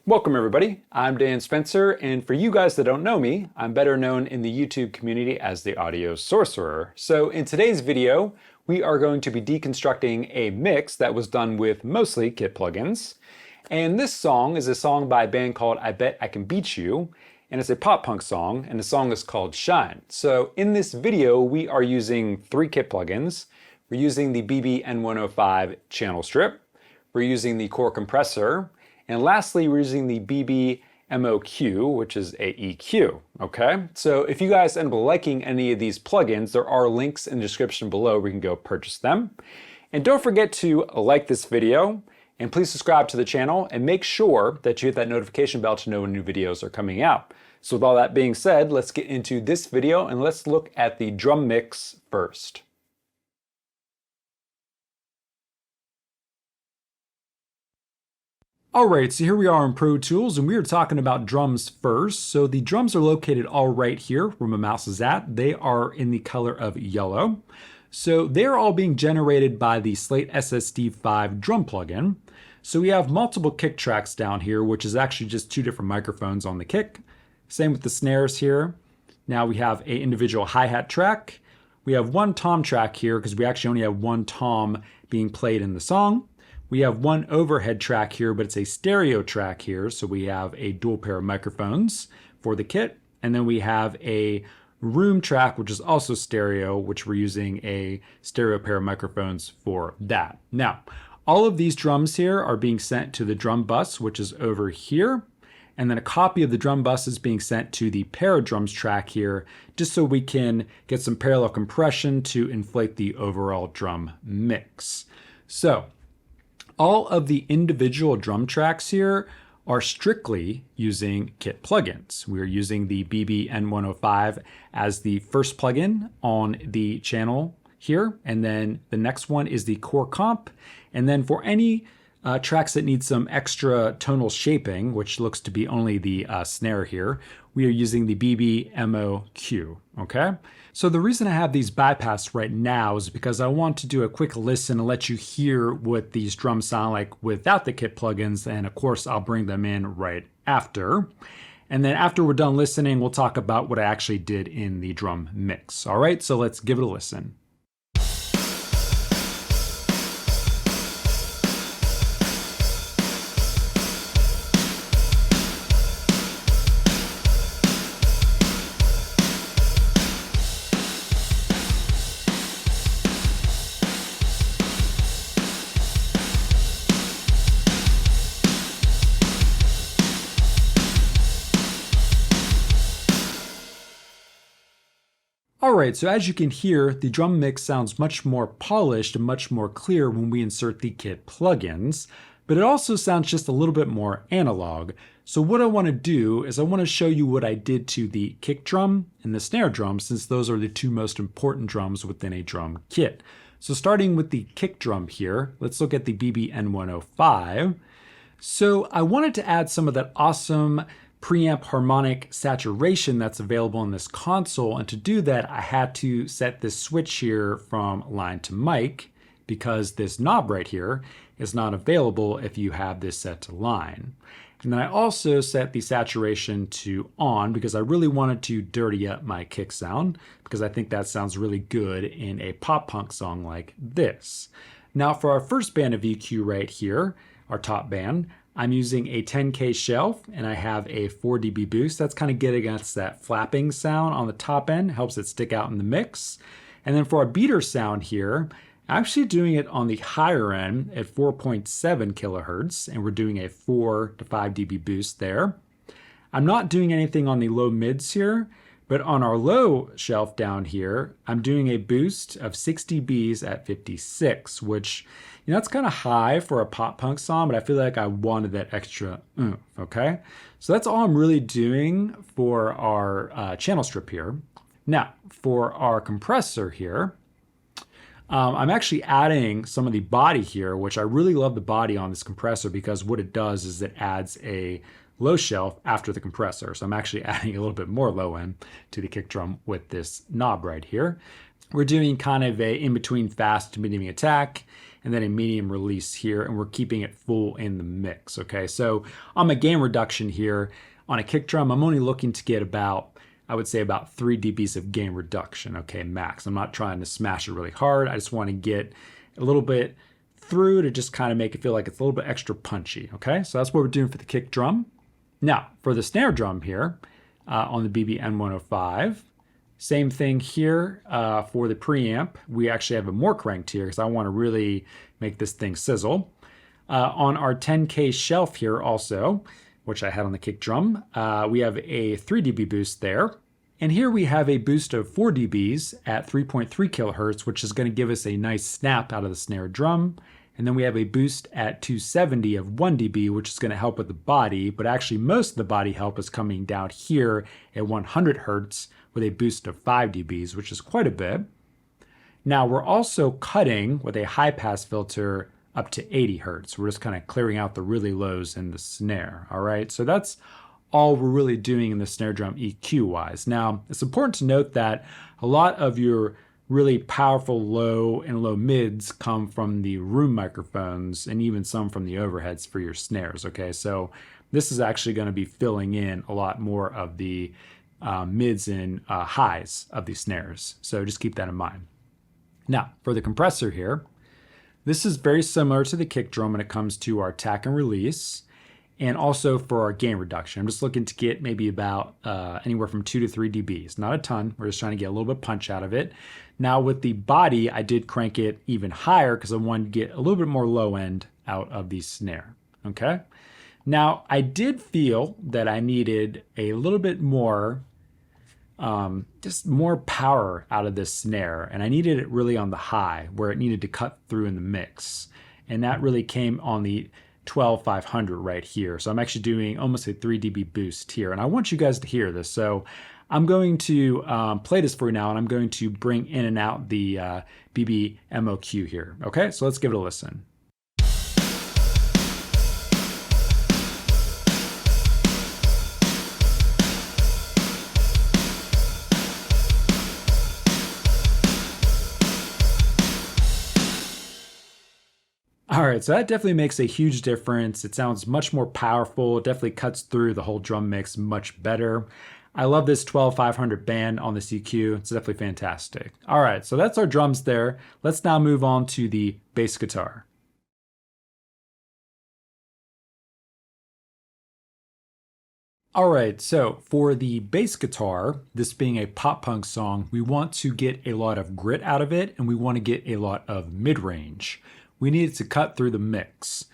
Welcome everybody, I'm Dan Spencer, and for you guys that don't know me, I'm better known in the YouTube community as the Audio Sorcerer. So in today's video, we are going to be deconstructing a mix that was done with mostly Kit plugins. And this song is a song by a band called I Bet I Can Beat You, and it's a pop punk song, and the song is called Shine. So in this video, we are using 3 Kit plugins. We're using the BB-N105 channel strip, we're using the core compressor, and lastly, we're using the BB-MOQ, which is a EQ, okay? So if you guys end up liking any of these plugins, there are links in the description below where you can go purchase them. And don't forget to like this video, and please subscribe to the channel, and make sure that you hit that notification bell to know when new videos are coming out. So with all that being said, let's get into this video, and let's look at the drum mix first. Alright, so here we are in Pro Tools, and we are talking about drums first. So the drums are located all right here where my mouse is at. They are in the color of yellow. So they're all being generated by the Slate SSD5 drum plugin. So we have multiple kick tracks down here, which is actually just 2 different microphones on the kick. Same with the snares here. Now we have an individual hi-hat track. We have 1 tom track here because we actually only have 1 tom being played in the song. We have 1 overhead track here, but it's a stereo track here. So we have a dual pair of microphones for the kit. And then we have a room track, which is also stereo, which we're using a stereo pair of microphones for that. Now, all of these drums here are being sent to the drum bus, which is over here. And then a copy of the drum bus is being sent to the pair of drums track here, just so we can get some parallel compression to inflate the overall drum mix. So, all of the individual drum tracks here are strictly using Kit plugins. We're using the BB-N105 as the first plugin on the channel here, and then the next one is the core comp. And then for any tracks that need some extra tonal shaping, which looks to be only the snare here, we are using the BB-MOQ, okay? So the reason I have these bypassed right now is because I want to do a quick listen and let you hear what these drums sound like without the Kit plugins, and of course I'll bring them in right after. And then after we're done listening, we'll talk about what I actually did in the drum mix. All right, so let's give it a listen. Alright, so as you can hear, the drum mix sounds much more polished and much more clear when we insert the Kit plugins, but it also sounds just a little bit more analog. So what I want to do is I want to show you what I did to the kick drum and the snare drum, since those are the 2 most important drums within a drum kit. So starting with the kick drum here, let's look at the BB-N105. So I wanted to add some of that awesome preamp harmonic saturation that's available in this console, and to do that I had to set this switch here from line to mic, because this knob right here is not available if you have this set to line. And then I also set the saturation to on because I really wanted to dirty up my kick sound, because I think that sounds really good in a pop punk song like this. Now for our first band of EQ right here, our top band, I'm using a 10K shelf, and I have a 4 dB boost. That's kind of good against that flapping sound on the top end, helps it stick out in the mix. And then for our beater sound here, I'm actually doing it on the higher end at 4.7 kilohertz, and we're doing a 4 to 5 dB boost there. I'm not doing anything on the low mids here, but on our low shelf down here, I'm doing a boost of 6 dBs at 56, which, you know, it's kind of high for a pop punk song, but I feel like I wanted that extra oomph, okay? So that's all I'm really doing for our channel strip here. Now, for our compressor here, I'm actually adding some of the body here, which I really love the body on this compressor, because what it does is it adds a low shelf after the compressor. So I'm actually adding a little bit more low end to the kick drum with this knob right here. We're doing kind of a in-between fast to medium attack, and then a medium release here, and we're keeping it full in the mix, okay? So on my gain reduction here, on a kick drum, I'm only looking to get about, I would say about 3 dBs of gain reduction, okay, max. I'm not trying to smash it really hard. I just want to get a little bit through to just kind of make it feel like it's a little bit extra punchy, okay? So that's what we're doing for the kick drum. Now, for the snare drum here, on the BB N105, same thing here for the preamp. We actually have it more cranked here because I want to really make this thing sizzle. On our 10K shelf here also, which I had on the kick drum, we have a 3 dB boost there. And here we have a boost of 4 dBs at 3.3 kilohertz, which is going to give us a nice snap out of the snare drum. And then we have a boost at 270 of 1 dB, which is going to help with the body, but actually most of the body help is coming down here at 100 hertz with a boost of 5 dBs, which is quite a bit. Now we're also cutting with a high pass filter up to 80 hertz. We're just kind of clearing out the really lows in the snare, all right? So that's all we're really doing in the snare drum EQ wise. Now, it's important to note that a lot of your really powerful low and low mids come from the room microphones and even some from the overheads for your snares, okay? So this is actually going to be filling in a lot more of the mids and highs of these snares. So just keep that in mind. Now, for the compressor here, this is very similar to the kick drum when it comes to our attack and release, and also for our gain reduction. I'm just looking to get maybe about anywhere from 2 to 3 dBs. Not a ton. We're just trying to get a little bit punch out of it. Now with the body, I did crank it even higher because I wanted to get a little bit more low end out of the snare, okay? Now, I did feel that I needed a little bit more, just more power out of this snare, and I needed it really on the high where it needed to cut through in the mix. And that really came on the 12500 right here. So I'm actually doing almost a 3 dB boost here, and I want you guys to hear this. So I'm going to play this for you now, and I'm going to bring in and out the BB MOQ here. Okay, so let's give it a listen. All right, so that definitely makes a huge difference. It sounds much more powerful. It definitely cuts through the whole drum mix much better. I love this 12500 band on the CQ. It's definitely fantastic. All right, so that's our drums there. Let's now move on to the bass guitar. All right, so for the bass guitar, this being a pop punk song, we want to get a lot of grit out of it, and we want to get a lot of mid-range. We need it to cut through the mix.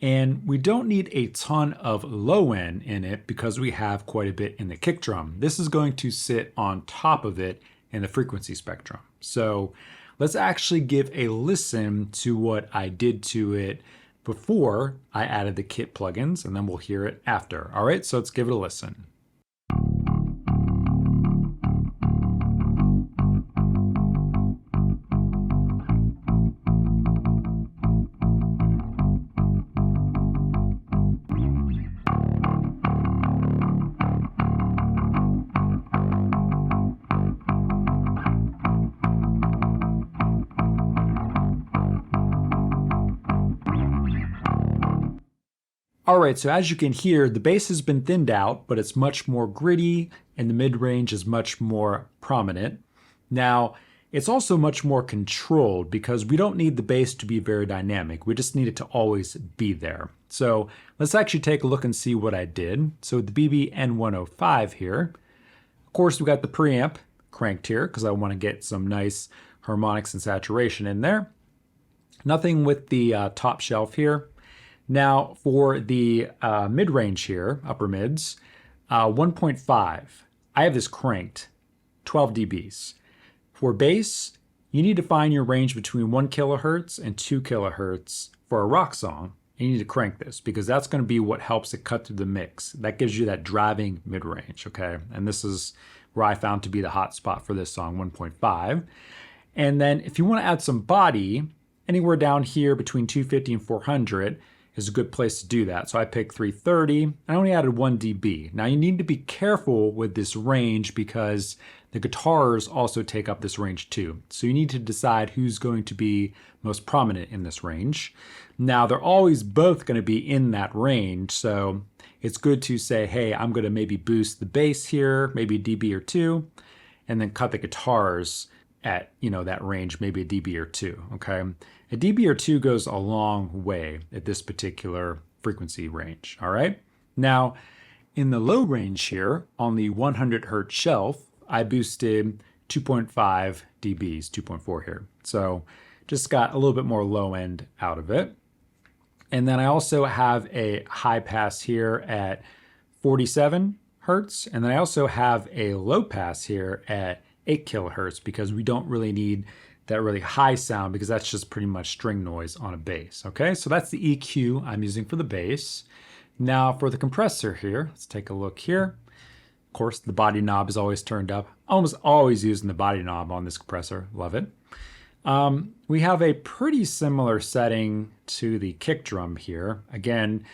And we don't need a ton of low end in it because we have quite a bit in the kick drum. This is going to sit on top of it in the frequency spectrum. So let's actually give a listen to what I did to it before I added the kit plugins, and then we'll hear it after. All right, so let's give it a listen. All right, so as you can hear, the bass has been thinned out, but it's much more gritty and the mid-range is much more prominent. Now, it's also much more controlled because we don't need the bass to be very dynamic. We just need it to always be there. So let's actually take a look and see what I did. So the BB N105 here, of course we got the preamp cranked here because I want to get some nice harmonics and saturation in there. Nothing with the top shelf here. Now for the mid-range here, upper mids, 1.5. I have this cranked, 12 dBs. For bass, you need to find your range between 1 kilohertz and 2 kilohertz for a rock song. You need to crank this because that's going to be what helps it cut through the mix. That gives you that driving mid-range, okay? And this is where I found to be the hot spot for this song, 1.5. And then if you want to add some body, anywhere down here between 250 and 400, is a good place to do that. So I picked 330. I only added 1 dB. Now you need to be careful with this range because the guitars also take up this range too. So you need to decide who's going to be most prominent in this range. Now, they're always both going to be in that range, so it's good to say, hey, I'm going to maybe boost the bass here, maybe a dB or two, and then cut the guitars at, that range, maybe a dB or two, okay? A dB or two goes a long way at this particular frequency range, all right? Now, in the low range here, on the 100 hertz shelf, I boosted 2.5 dBs, 2.4 here. So just got a little bit more low end out of it. And then I also have a high pass here at 47 hertz. And then I also have a low pass here at 8 kilohertz because we don't really need that really high sound because that's just pretty much string noise on a bass. Okay, so that's the EQ I'm using for the bass. Now for the compressor here, let's take a look here. Of course, the body knob is always turned up. Almost always using the body knob on this compressor. Love it. We have a pretty similar setting to the kick drum here. Again,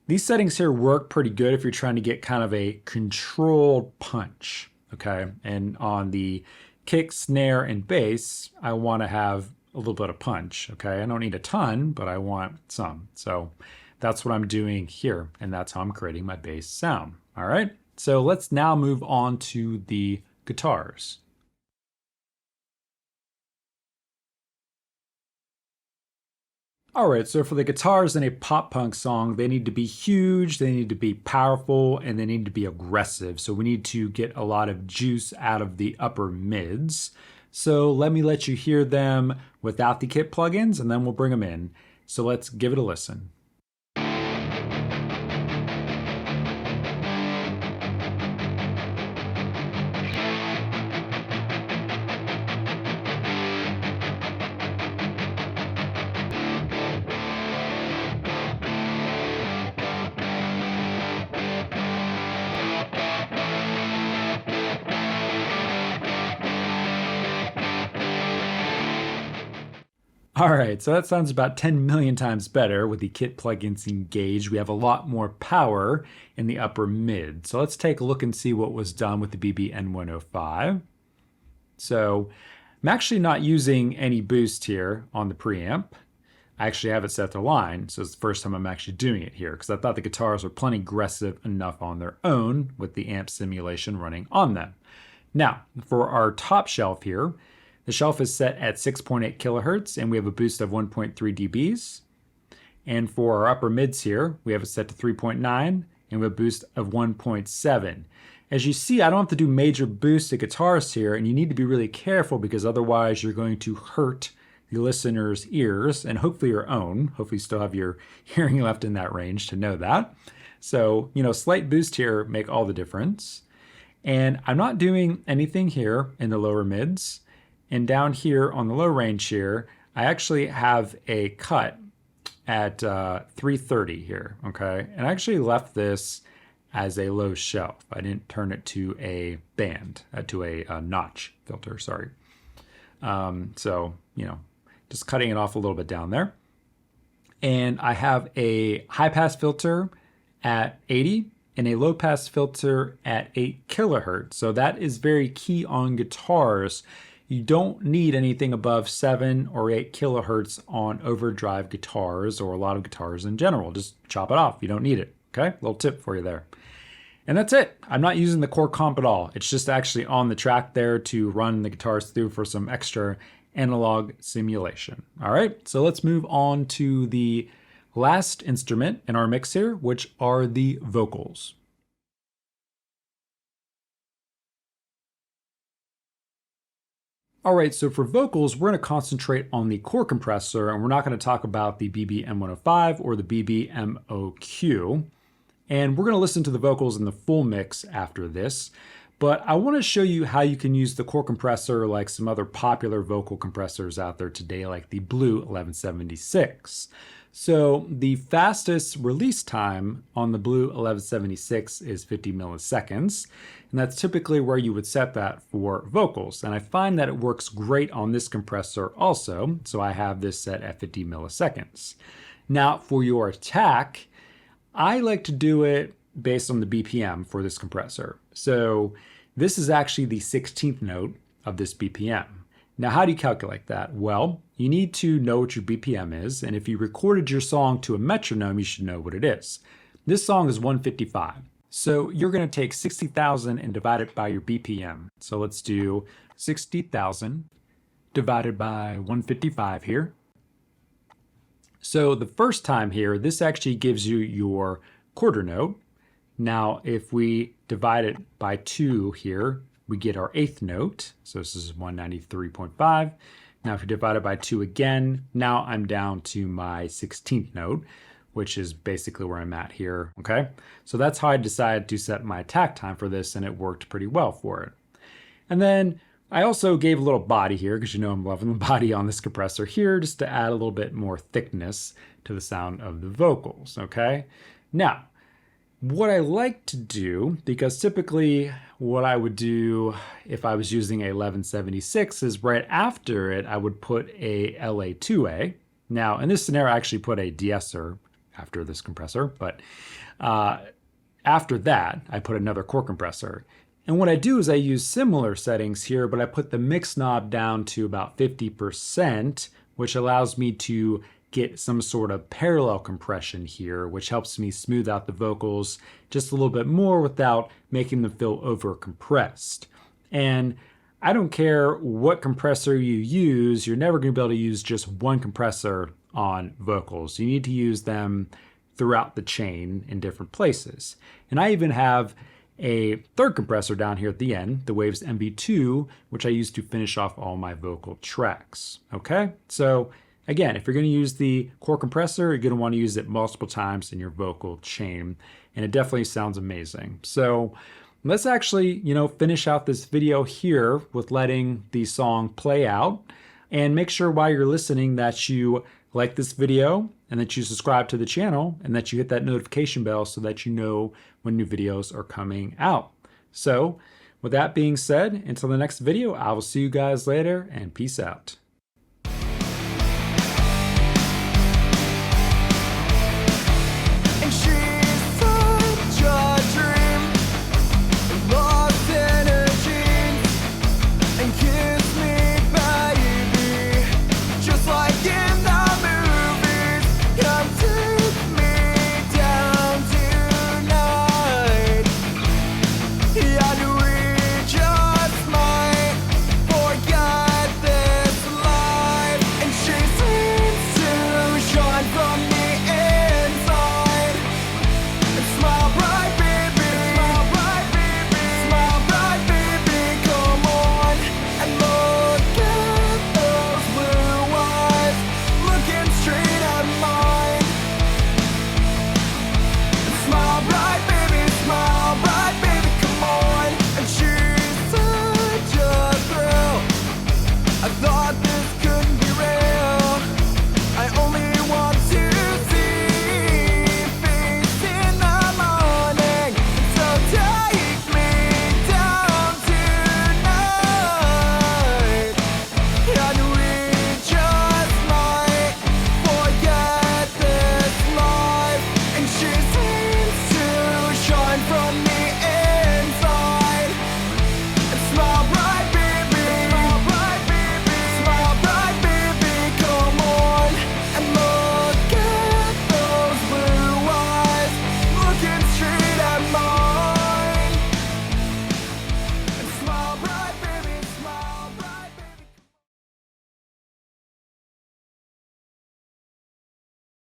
these settings here work pretty good if you're trying to get kind of a controlled punch, okay? And on the kick, snare, and bass, I want to have a little bit of punch, okay? I don't need a ton, but I want some. So that's what I'm doing here, and that's how I'm creating my bass sound, all right? So let's now move on to the guitars. All right, so for the guitars in a pop punk song, they need to be huge, they need to be powerful, and they need to be aggressive. So we need to get a lot of juice out of the upper mids. So let me let you hear them without the kit plugins, and then we'll bring them in. So let's give it a listen. All right, so that sounds about 10 million times better with the kit plugins engaged. We have a lot more power in the upper mid. So let's take a look and see what was done with the BB-N105. So I'm actually not using any boost here on the preamp. I actually have it set to line, so it's the first time I'm actually doing it here because I thought the guitars were plenty aggressive enough on their own with the amp simulation running on them. Now, for our top shelf here, the shelf is set at 6.8 kilohertz and we have a boost of 1.3 dBs. And for our upper mids here, we have it set to 3.9 and we have a boost of 1.7. As you see, I don't have to do major boost to guitars here, and you need to be really careful because otherwise you're going to hurt the listener's ears and hopefully your own. Hopefully you still have your hearing left in that range to know that. So, slight boost here make all the difference. And I'm not doing anything here in the lower mids. And down here on the low range here, I actually have a cut at 330 here, okay? And I actually left this as a low shelf. I didn't turn it to a band, to a notch filter, sorry. So, just cutting it off a little bit down there. And I have a high pass filter at 80 and a low pass filter at 8 kilohertz. So that is very key on guitars. You don't need anything above 7 or 8 kilohertz on overdrive guitars or a lot of guitars in general. Just chop it off. You don't need it. Okay, little tip for you there. And that's it. I'm not using the core comp at all. It's just actually on the track there to run the guitars through for some extra analog simulation. All right, so let's move on to the last instrument in our mix here, which are the vocals. All right, so for vocals, we're going to concentrate on the core compressor, and we're not going to talk about the BB-M105 or the BB-MOQ. And we're going to listen to the vocals in the full mix after this. But I want to show you how you can use the core compressor like some other popular vocal compressors out there today, like the Blue 1176. So the fastest release time on the Blue 1176 is 50 milliseconds. And that's typically where you would set that for vocals. And I find that it works great on this compressor also. So I have this set at 50 milliseconds. Now for your attack, I like to do it based on the BPM for this compressor. So This is actually the 16th note of this BPM. Now, how do you calculate that? Well, you need to know what your BPM is, and if you recorded your song to a metronome, you should know what it is. This song is 155. So you're going to take 60,000 and divide it by your BPM. So let's do 60,000 divided by 155 here. So the first time here, this actually gives you your quarter note. Now, if we divide it by 2 here, we get our 8th note. So this is 193.5. Now, if we divide it by 2 again, now I'm down to my 16th note, which is basically where I'm at here, okay? So that's how I decided to set my attack time for this, and it worked pretty well for it. And then I also gave a little body here, because you know I'm loving the body on this compressor here, just to add a little bit more thickness to the sound of the vocals, okay? Now, what I like to do, because typically what I would do if I was using a 1176 is right after it, I would put a LA2A. Now, in this scenario, I actually put a de-esser after this compressor, but after that, I put another core compressor. And what I do is I use similar settings here, but I put the mix knob down to about 50%, which allows me to get some sort of parallel compression here, which helps me smooth out the vocals just a little bit more without making them feel over compressed. And I don't care what compressor you use, you're never going to be able to use just one compressor on vocals. You need to use them throughout the chain in different places. And I even have a third compressor down here at the end, the Waves MV2, which I use to finish off all my vocal tracks. Okay, so again, if you're going to use the core compressor, you're going to want to use it multiple times in your vocal chain, and it definitely sounds amazing. So let's actually, finish out this video here with letting the song play out, and make sure while you're listening that you like this video and that you subscribe to the channel and that you hit that notification bell so that you know when new videos are coming out. So with that being said, until the next video, I will see you guys later, and peace out.